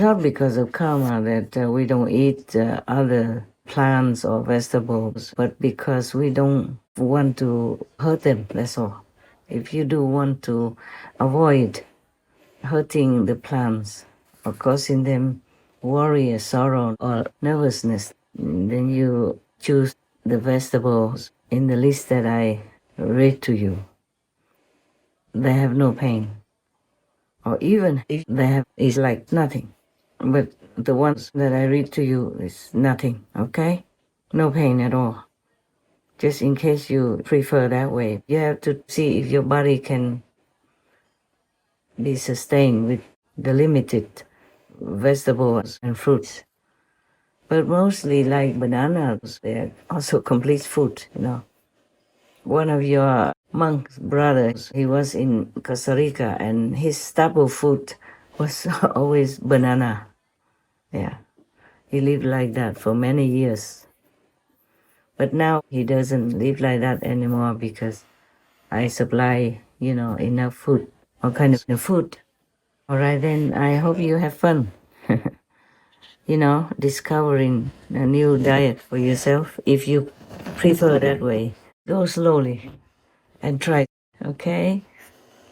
not because of karma that we don't eat other plants or vegetables, but because we don't want to hurt them, that's all. If you do want to avoid hurting the plants or causing them worry or sorrow or nervousness, then you choose the vegetables in the list that I read to you. They have no pain. Or even if they have, it's like nothing. But the ones that I read to you is nothing, okay? No pain at all. Just in case you prefer that way, you have to see if your body can be sustained with the limited vegetables and fruits. But mostly like bananas, they're also complete food, you know. One of your monk's brothers, he was in Costa Rica and his staple food was always banana. Yeah. He lived like that for many years. But now he doesn't live like that anymore because I supply, enough food, all kind of food. All right, then I hope you have fun, discovering a new diet for yourself. If you prefer that way, go slowly and try, okay?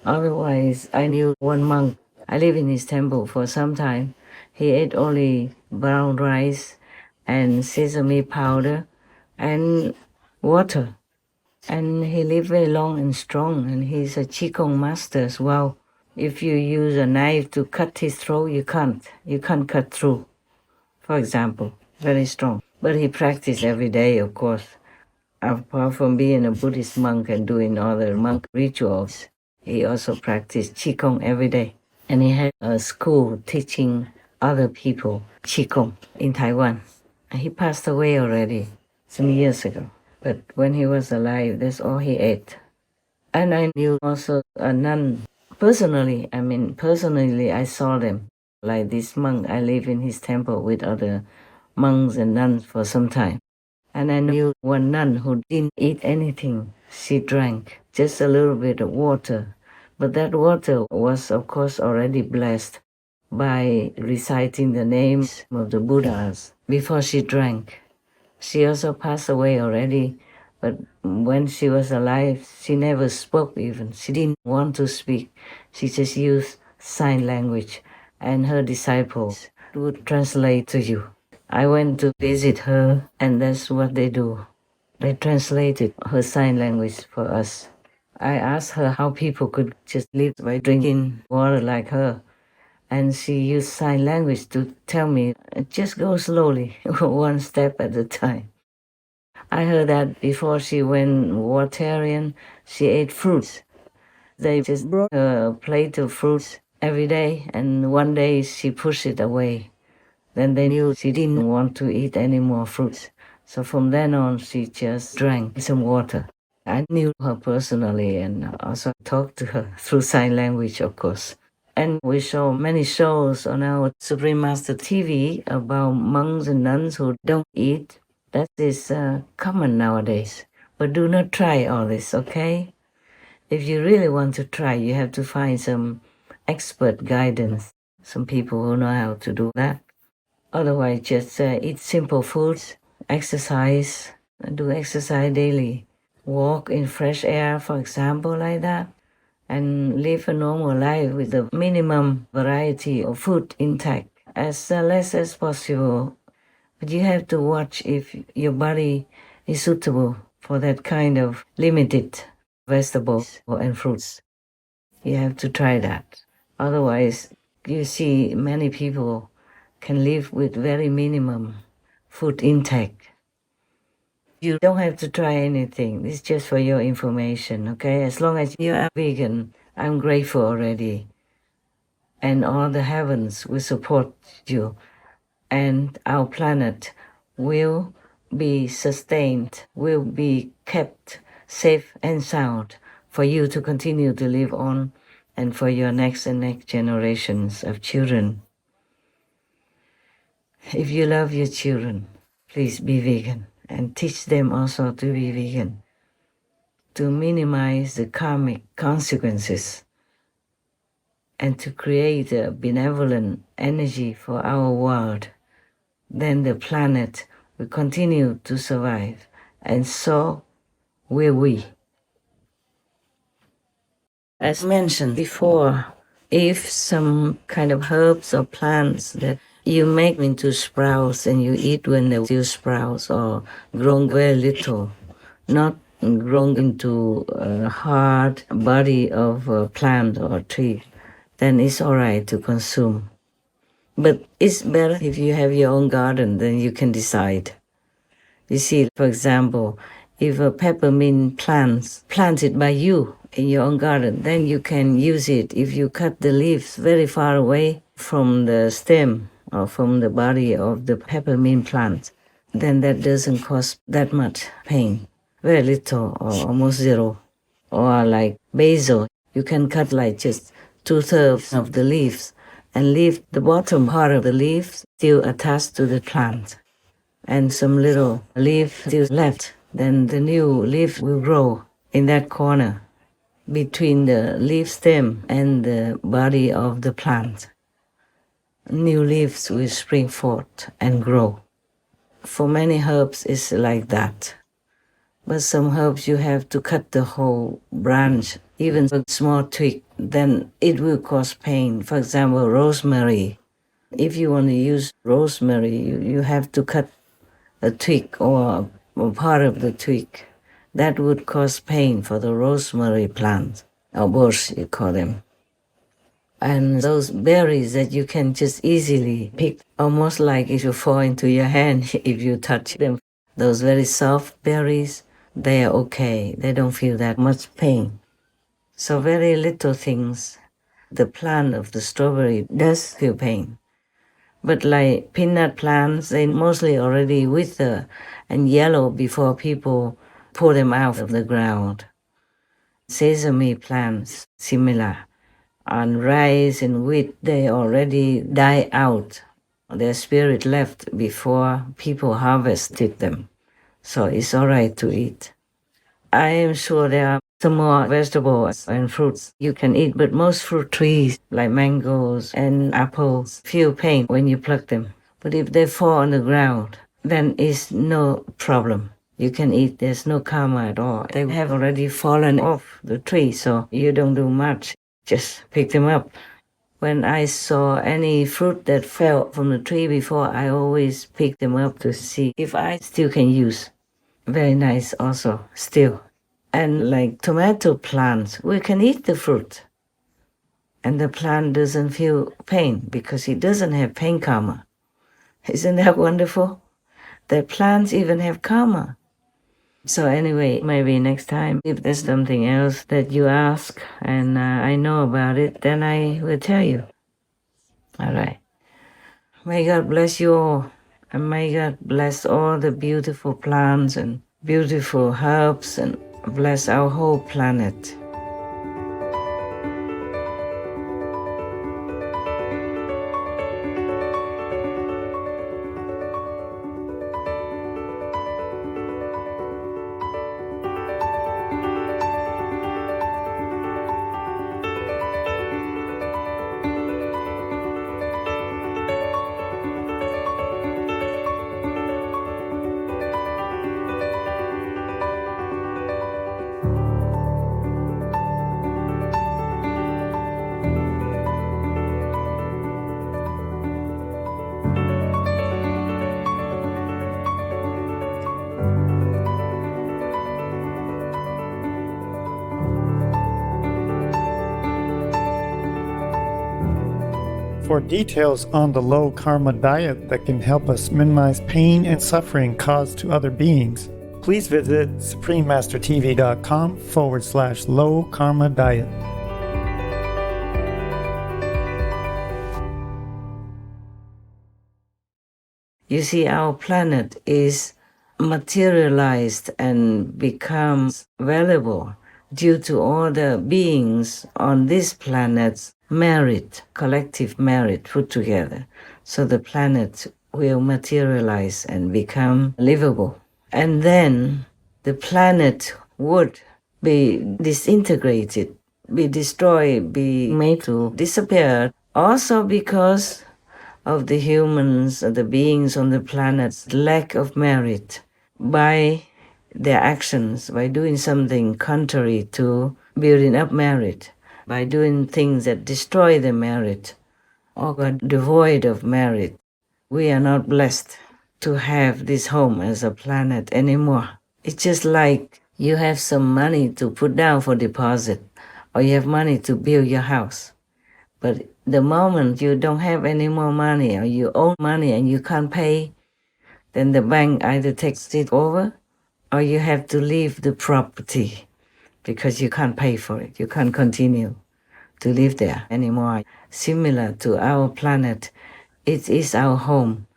Otherwise, I knew one monk. I lived in his temple for some time. He ate only brown rice and sesame powder and water. And he lived very long and strong, and he's a Qigong master as well. If you use a knife to cut his throat, you can't. You can't cut through, for example. Very strong. But he practiced every day, of course. Apart from being a Buddhist monk and doing other monk rituals, he also practiced Qigong every day. And he had a school teaching other people Qigong in Taiwan. He passed away already some years ago. But when he was alive, that's all he ate. And I knew also a nun. Personally, I saw them. Like this monk, I live in his temple with other monks and nuns for some time. And I knew one nun who didn't eat anything. She drank just a little bit of water. But that water was, of course, already blessed by reciting the names of the Buddhas before she drank. She also passed away already, but when she was alive, she never spoke even. She didn't want to speak. She just used sign language, and her disciples would translate to you. I went to visit her, and that's what they do. They translated her sign language for us. I asked her how people could just live by drinking water like her. And she used sign language to tell me, just go slowly, one step at a time. I heard that before she went vegetarian, she ate fruits. They just brought her a plate of fruits every day, and one day she pushed it away. Then they knew she didn't want to eat any more fruits. So from then on, she just drank some water. I knew her personally and also talked to her through sign language, of course. And we saw many shows on our Supreme Master TV about monks and nuns who don't eat. That is common nowadays. But do not try all this, okay? If you really want to try, you have to find some expert guidance, some people who know how to do that. Otherwise, just eat simple foods, exercise, do exercise daily. Walk in fresh air, for example, like that. And live a normal life with a minimum variety of food intake, as less as possible. But you have to watch if your body is suitable for that kind of limited vegetables and fruits. You have to try that. Otherwise, you see many people can live with very minimum food intake. You don't have to try anything. It's just for your information, okay? As long as you are vegan, I'm grateful already. And all the heavens will support you. And our planet will be sustained, will be kept safe and sound for you to continue to live on and for your next and next generations of children. If you love your children, please be vegan and teach them also to be vegan, to minimize the karmic consequences and to create a benevolent energy for our world, then the planet will continue to survive, and so will we. As mentioned before, if some kind of herbs or plants that you make into sprouts and you eat when they're still sprouts or grown very little, not grown into a hard body of a plant or tree, then it's all right to consume. But it's better if you have your own garden, then you can decide. You see, for example, if a peppermint planted by you in your own garden, then you can use it if you cut the leaves very far away from the stem or from the body of the peppermint plant. Then that doesn't cause that much pain, very little or almost zero. Or like basil, you can cut like just 2/3 of the leaves and leave the bottom part of the leaves still attached to the plant and some little leaf still left, then the new leaf will grow in that corner between the leaf stem and the body of the plant. New leaves will spring forth and grow. For many herbs, it's like that. But some herbs you have to cut the whole branch, even a small twig, then it will cause pain. For example, rosemary. If you want to use rosemary, you have to cut a twig or part of the twig. That would cause pain for the rosemary plant, or bush, you call them. And those berries that you can just easily pick, almost like it will fall into your hand if you touch them. Those very soft berries, they are okay. They don't feel that much pain. So very little things. The plant of the strawberry does feel pain. But like peanut plants, they mostly already wither and yellow before people pull them out of the ground. Sesame plants, similar. And rice and wheat, they already die out. Their spirit left before people harvested them. So it's all right to eat. I am sure there are some more vegetables and fruits you can eat, but most fruit trees like mangoes and apples feel pain when you pluck them. But if they fall on the ground, then it's no problem. You can eat, there's no karma at all. They have already fallen off the tree, so you don't do much. Just pick them up. When I saw any fruit that fell from the tree before, I always pick them up to see if I still can use. Very nice also, still. And like tomato plants, we can eat the fruit. And the plant doesn't feel pain because it doesn't have pain karma. Isn't that wonderful? That plants even have karma. So anyway, maybe next time, if there's something else that you ask and I know about it, then I will tell you. All right. May God bless you all. And may God bless all the beautiful plants and beautiful herbs and bless our whole planet. For details on the low karma diet that can help us minimize pain and suffering caused to other beings, please visit suprememastertv.com/low karma diet. You see, our planet is materialized and becomes valuable due to all the beings on this planet's merit, collective merit put together. So the planet will materialize and become livable. And then the planet would be disintegrated be destroyed, be made to disappear. Also because of the humans, the beings on the planet's lack of merit by their actions, by doing something contrary to building up merit, by doing things that destroy the merit or are devoid of merit. We are not blessed to have this home as a planet anymore. It's just like you have some money to put down for deposit, or you have money to build your house. But the moment you don't have any more money, or you owe money and you can't pay, then the bank either takes it over or you have to leave the property because you can't pay for it. You can't continue to live there anymore. Similar to our planet, it is our home.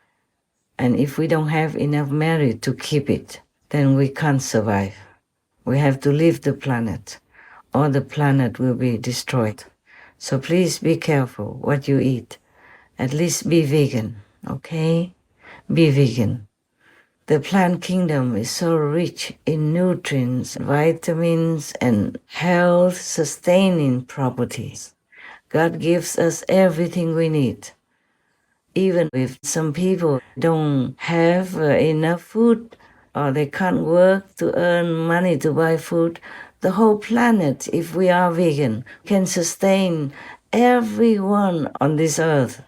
And if we don't have enough merit to keep it, then we can't survive. We have to leave the planet, or the planet will be destroyed. So please be careful what you eat. At least be vegan, okay? Be vegan. The plant kingdom is so rich in nutrients, vitamins, and health-sustaining properties. God gives us everything we need. Even if some people don't have enough food or they can't work to earn money to buy food, the whole planet, if we are vegan, can sustain everyone on this earth.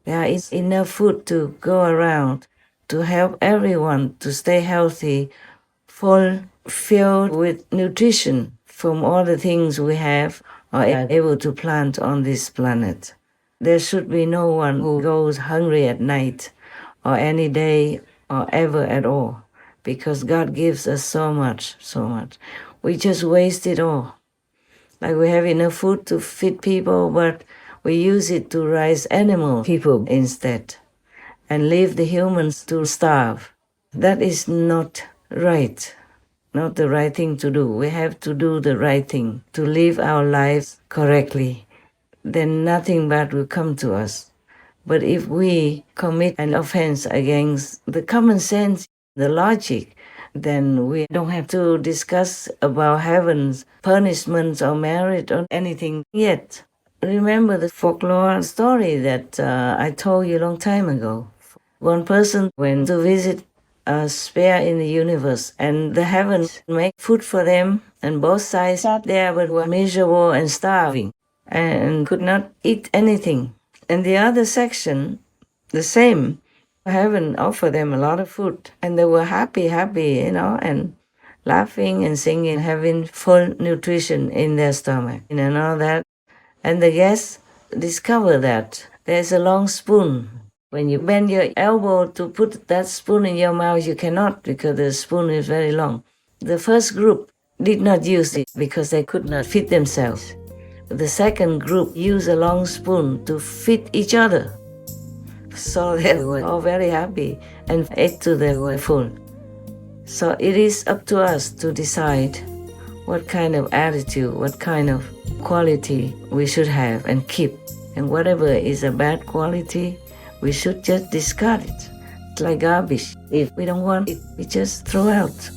There is enough food to go around to help everyone to stay healthy, full, filled with nutrition from all the things we have or are able to plant on this planet. There should be no one who goes hungry at night or any day or ever at all, because God gives us so much, so much. We just waste it all. Like we have enough food to feed people, but we use it to raise animal people instead and leave the humans to starve. That is not right, not the right thing to do. We have to do the right thing, to live our lives correctly. Then nothing bad will come to us. But if we commit an offense against the common sense, the logic, then we don't have to discuss about heaven's punishments or merit or anything yet. Remember the folklore story that I told you a long time ago. One person went to visit a sphere in the universe, and the heavens make food for them, and both sides sat there but were miserable and starving and could not eat anything. And the other section, the same, heaven offered them a lot of food, and they were happy, and laughing and singing, having full nutrition in their stomach, and all that. And the guests discover that there's a long spoon. When you bend your elbow to put that spoon in your mouth, you cannot because the spoon is very long. The first group did not use it because they could not feed themselves. The second group used a long spoon to feed each other. So they were all very happy and ate till they were full. So it is up to us to decide what kind of attitude, what kind of quality we should have and keep. And whatever is a bad quality, we should just discard it. It's like garbage. If we don't want it, we just throw out.